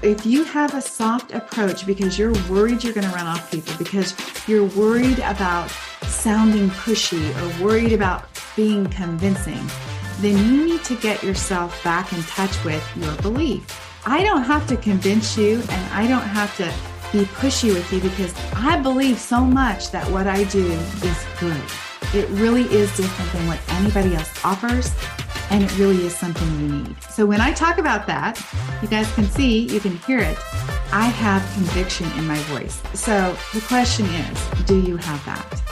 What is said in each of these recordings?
If you have a soft approach because you're worried you're going to run off people, because you're worried about sounding pushy or worried about being convincing, then you need to get yourself back in touch with your belief. I don't have to convince you, and I don't have to be pushy with you, because I believe so much that what I do is good. It really is different than what anybody else offers, and it really is something you need. So when I talk about that, you guys can see, you can hear it, I have conviction in my voice. So the question is, do you have that?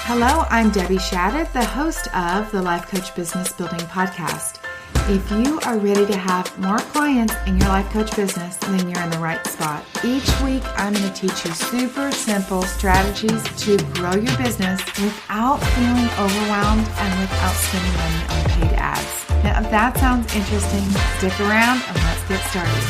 Hello, I'm Debbie Shadid, the host of the Life Coach Business Building Podcast. If you are ready to have more clients in your life coach business, then you're in the right spot. Each week, I'm going to teach you super simple strategies to grow your business without feeling overwhelmed and without spending money on paid ads. Now, if that sounds interesting, stick around and let's get started.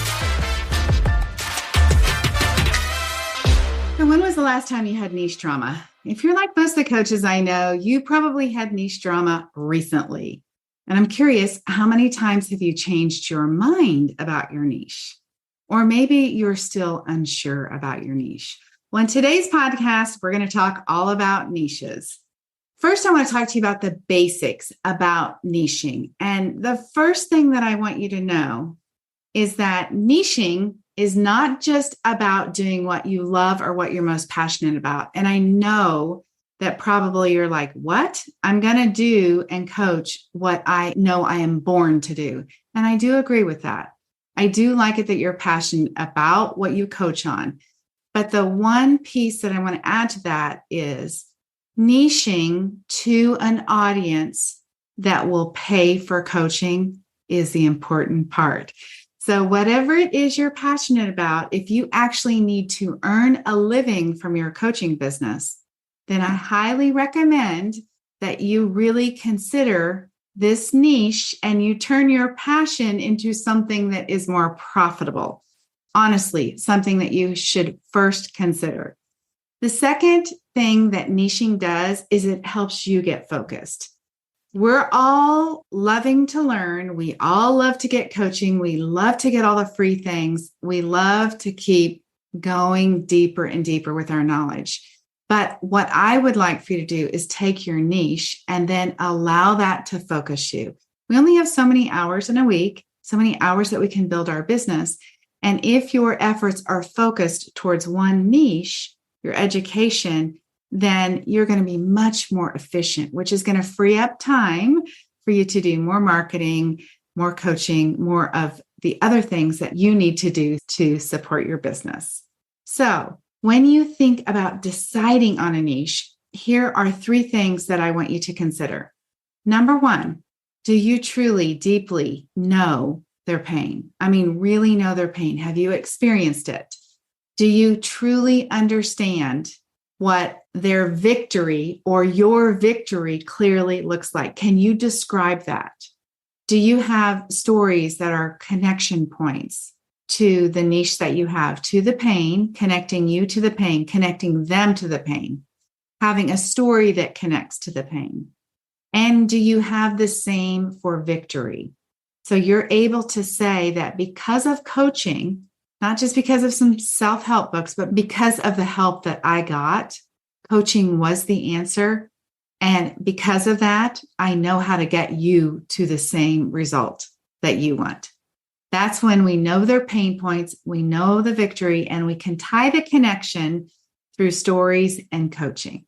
So when was the last time you had niche drama? If you're like most of the coaches I know, you probably had niche drama recently. And I'm curious, how many times have you changed your mind about your niche? Or maybe you're still unsure about your niche. Well, in today's podcast, we're going to talk all about niches. First, I want to talk to you about the basics about niching. And the first thing that I want you to know is that niching is not just about doing what you love or what you're most passionate about. And I know that probably you're like, what? I'm going to do and coach what I know I am born to do. And I do agree with that. I do like it that you're passionate about what you coach on. But the one piece that I want to add to that is niching to an audience that will pay for coaching is the important part. So whatever it is you're passionate about, if you actually need to earn a living from your coaching business, then I highly recommend that you really consider this niche and you turn your passion into something that is more profitable. Honestly, something that you should first consider. The second thing that niching does is it helps you get focused. We're all loving to learn. We all love to get coaching. We love to get all the free things. We love to keep going deeper and deeper with our knowledge. But what I would like for you to do is take your niche and then allow that to focus you. We only have so many hours in a week, so many hours that we can build our business. And if your efforts are focused towards one niche, your education, then you're going to be much more efficient, which is going to free up time for you to do more marketing, more coaching, more of the other things that you need to do to support your business. So when you think about deciding on a niche, here are 3 things that I want you to consider. Number 1, do you truly, deeply know their pain? I mean, really know their pain. Have you experienced it? Do you truly understand what their victory or your victory clearly looks like? Can you describe that? Do you have stories that are connection points to the niche that you have, to the pain, connecting you to the pain, connecting them to the pain, having a story that connects to the pain? And do you have the same for victory? So you're able to say that because of coaching, not just because of some self-help books, but because of the help that I got, coaching was the answer. And because of that, I know how to get you to the same result that you want. That's when we know their pain points, we know the victory, and we can tie the connection through stories and coaching.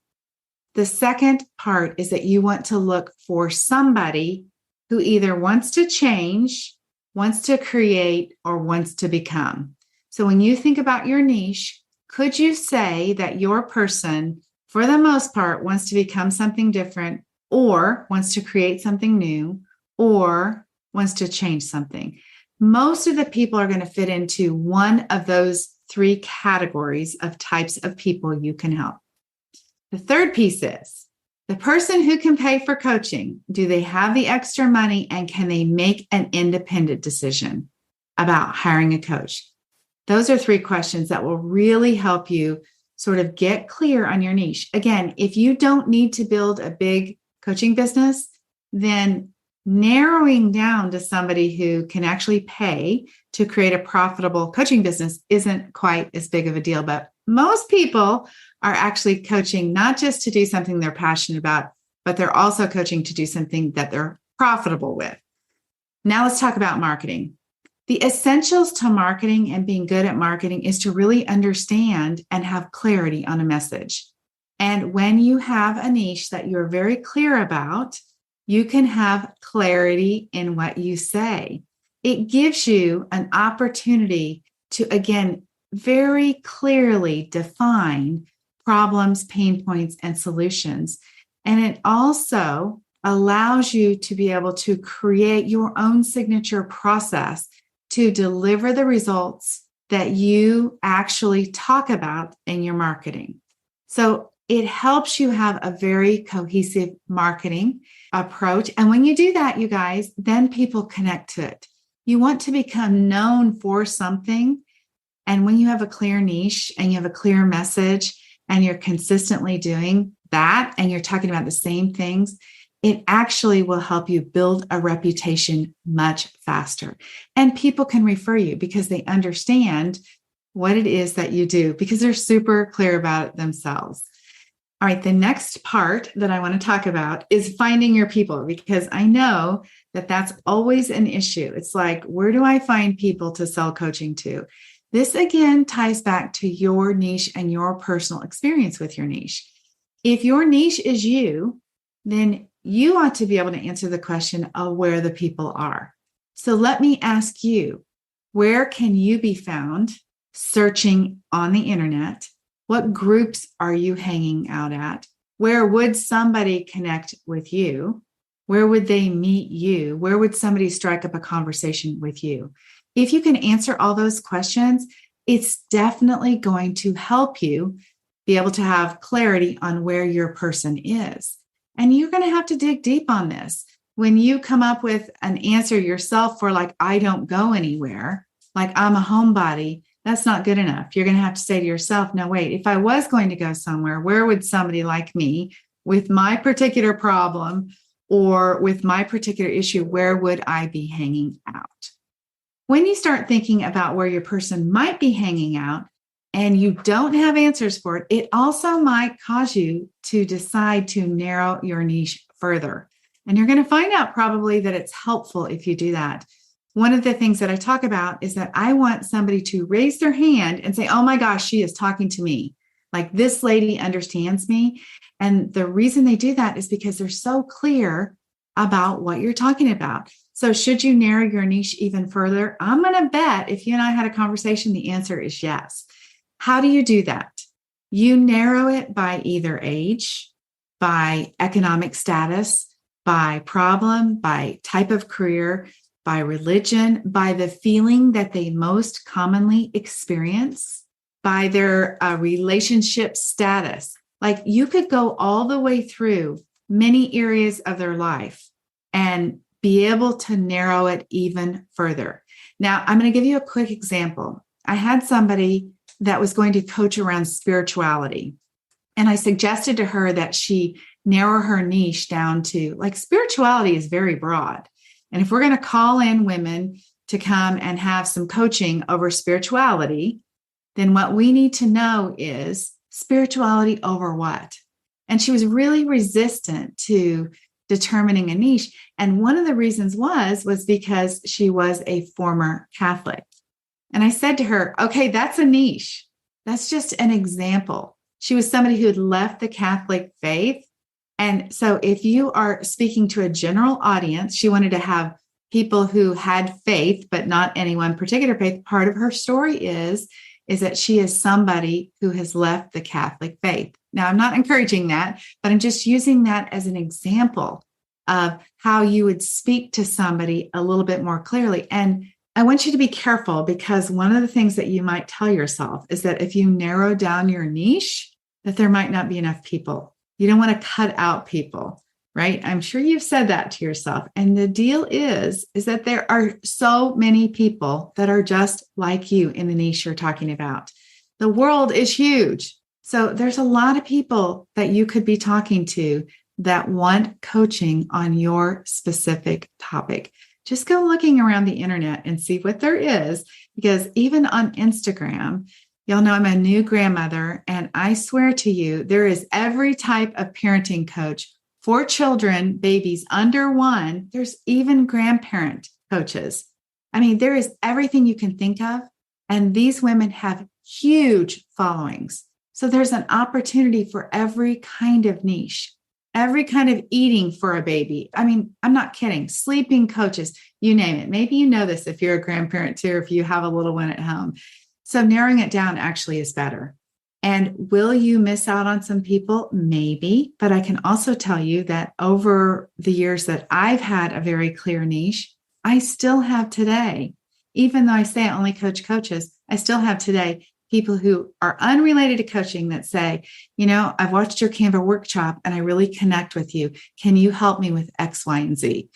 The second part is that you want to look for somebody who either wants to change, wants to create, or wants to become. So when you think about your niche, could you say that your person, for the most part, wants to become something different, or wants to create something new, or wants to change something? Most of the people are going to fit into one of those 3 categories of types of people you can help. The third piece is the person who can pay for coaching. Do they have the extra money, and can they make an independent decision about hiring a coach? Those are 3 questions that will really help you sort of get clear on your niche. Again, if you don't need to build a big coaching business, then narrowing down to somebody who can actually pay to create a profitable coaching business isn't quite as big of a deal. But most people are actually coaching not just to do something they're passionate about, but they're also coaching to do something that they're profitable with. Now let's talk about marketing. The essentials to marketing and being good at marketing is to really understand and have clarity on a message. And when you have a niche that you're very clear about, you can have clarity in what you say. It gives you an opportunity to, again, very clearly define problems, pain points, and solutions. And it also allows you to be able to create your own signature process to deliver the results that you actually talk about in your marketing. So it helps you have a very cohesive marketing approach. And when you do that, you guys, then people connect to it. You want to become known for something. And when you have a clear niche and you have a clear message and you're consistently doing that and you're talking about the same things, it actually will help you build a reputation much faster. And people can refer you because they understand what it is that you do because they're super clear about it themselves. All right, the next part that I want to talk about is finding your people, because I know that that's always an issue. It's like, where do I find people to sell coaching to? This again ties back to your niche and your personal experience with your niche. If your niche is you, then you ought to be able to answer the question of where the people are. So let me ask you, where can you be found searching on the internet? What groups are you hanging out at? Where would somebody connect with you? Where would they meet you? Where would somebody strike up a conversation with you? If you can answer all those questions, it's definitely going to help you be able to have clarity on where your person is. And you're going to have to dig deep on this. When you come up with an answer yourself for like, I don't go anywhere, like I'm a homebody, that's not good enough. You're going to have to say to yourself, no, wait, if I was going to go somewhere, where would somebody like me with my particular problem or with my particular issue, where would I be hanging out? When you start thinking about where your person might be hanging out and you don't have answers for it, it also might cause you to decide to narrow your niche further. And you're going to find out probably that it's helpful if you do that. One of the things that I talk about is that I want somebody to raise their hand and say, oh my gosh, she is talking to me. Like this lady understands me. And the reason they do that is because they're so clear about what you're talking about. So should you narrow your niche even further? I'm going to bet if you and I had a conversation, the answer is yes. How do you do that? You narrow it by either age, by economic status, by problem, by type of career, by religion, by the feeling that they most commonly experience, by their relationship status. Like you could go all the way through many areas of their life and be able to narrow it even further. Now, I'm going to give you a quick example. I had somebody that was going to coach around spirituality, and I suggested to her that she narrow her niche down to, like, spirituality is very broad. And if we're going to call in women to come and have some coaching over spirituality, then what we need to know is spirituality over what? And she was really resistant to determining a niche. And one of the reasons was because she was a former Catholic. And I said to her, okay, that's a niche. That's just an example. She was somebody who had left the Catholic faith. And so if you are speaking to a general audience, she wanted to have people who had faith, but not any one particular faith. Part of her story is that she is somebody who has left the Catholic faith. Now, I'm not encouraging that, but I'm just using that as an example of how you would speak to somebody a little bit more clearly. And I want you to be careful, because one of the things that you might tell yourself is that if you narrow down your niche, that there might not be enough people. You don't want to cut out people, right? I'm sure you've said that to yourself. And the deal is that there are so many people that are just like you in the niche you're talking about. The world is huge. So there's a lot of people that you could be talking to that want coaching on your specific topic. Just go looking around the internet and see what there is, because even on Instagram, y'all know I'm a new grandmother, and I swear to you, there is every type of parenting coach for children, babies under 1. There's even grandparent coaches. I mean, there is everything you can think of. And these women have huge followings. So there's an opportunity for every kind of niche, every kind of eating for a baby. I mean, I'm not kidding. Sleeping coaches, you name it. Maybe you know this if you're a grandparent too, or if you have a little one at home. So narrowing it down actually is better. And will you miss out on some people? Maybe. But I can also tell you that over the years that I've had a very clear niche, I still have today. Even though I say I only coach coaches, I still have today people who are unrelated to coaching that say, you know, I've watched your Canva workshop and I really connect with you. Can you help me with X, Y, and Z?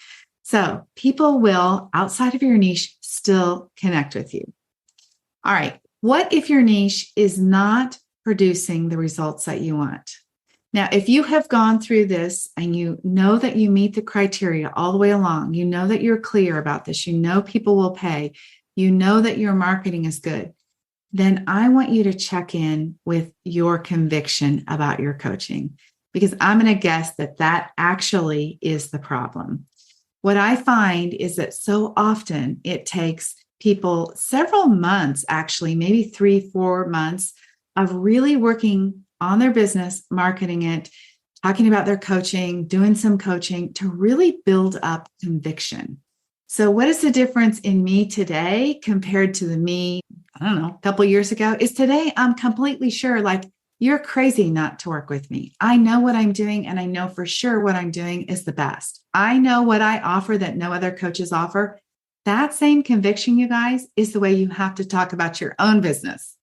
So people will, outside of your niche, still connect with you. All right. What if your niche is not producing the results that you want? Now, if you have gone through this and you know that you meet the criteria all the way along, you know that you're clear about this, you know people will pay, you know that your marketing is good, then I want you to check in with your conviction about your coaching, because I'm going to guess that that actually is the problem. What I find is that so often it takes people several months, actually, maybe 3-4 months of really working on their business, marketing it, talking about their coaching, doing some coaching to really build up conviction. So what is the difference in me today compared to the me, I don't know, a couple of years ago? Is today I'm completely sure, like, you're crazy not to work with me. I know what I'm doing, and I know for sure what I'm doing is the best. I know what I offer that no other coaches offer. That same conviction, you guys, is the way you have to talk about your own business.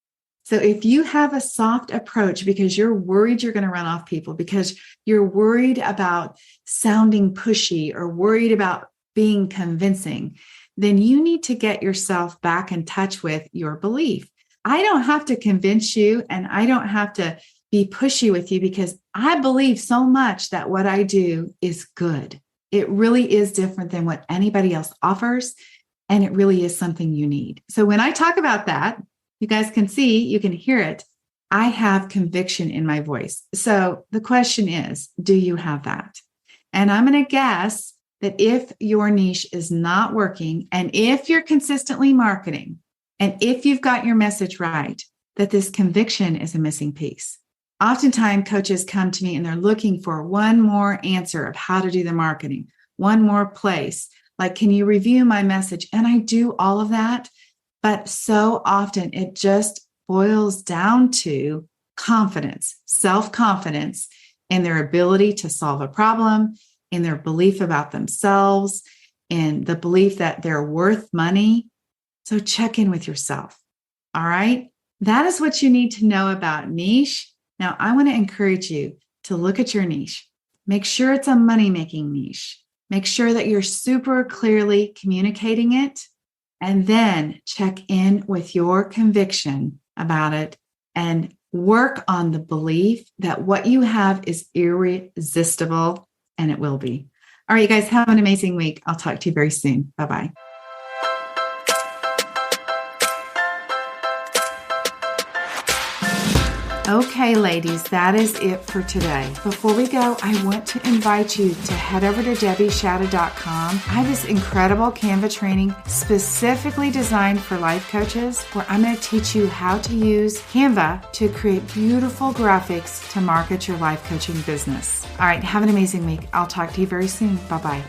So if you have a soft approach because you're worried you're going to run off people, because you're worried about sounding pushy or worried about being convincing, then you need to get yourself back in touch with your belief. I don't have to convince you, and I don't have to be pushy with you, because I believe so much that what I do is good. It really is different than what anybody else offers, and it really is something you need. So when I talk about that, you guys can see, you can hear it. I have conviction in my voice. So the question is, do you have that? And I'm going to guess that if your niche is not working, and if you're consistently marketing, and if you've got your message right, that this conviction is a missing piece. Oftentimes, coaches come to me and they're looking for one more answer of how to do the marketing, one more place. Like, can you review my message? And I do all of that. But so often it just boils down to confidence, self-confidence in their ability to solve a problem, in their belief about themselves, in the belief that they're worth money. So check in with yourself. All right. That is what you need to know about niche. Now, I want to encourage you to look at your niche. Make sure it's a money-making niche. Make sure that you're super clearly communicating it. And then check in with your conviction about it and work on the belief that what you have is irresistible, and it will be. All right, you guys, have an amazing week. I'll talk to you very soon. Bye-bye. Okay, ladies, that is it for today. Before we go, I want to invite you to head over to DebbieShadid.com. I have this incredible Canva training specifically designed for life coaches, where I'm going to teach you how to use Canva to create beautiful graphics to market your life coaching business. All right, have an amazing week. I'll talk to you very soon. Bye-bye.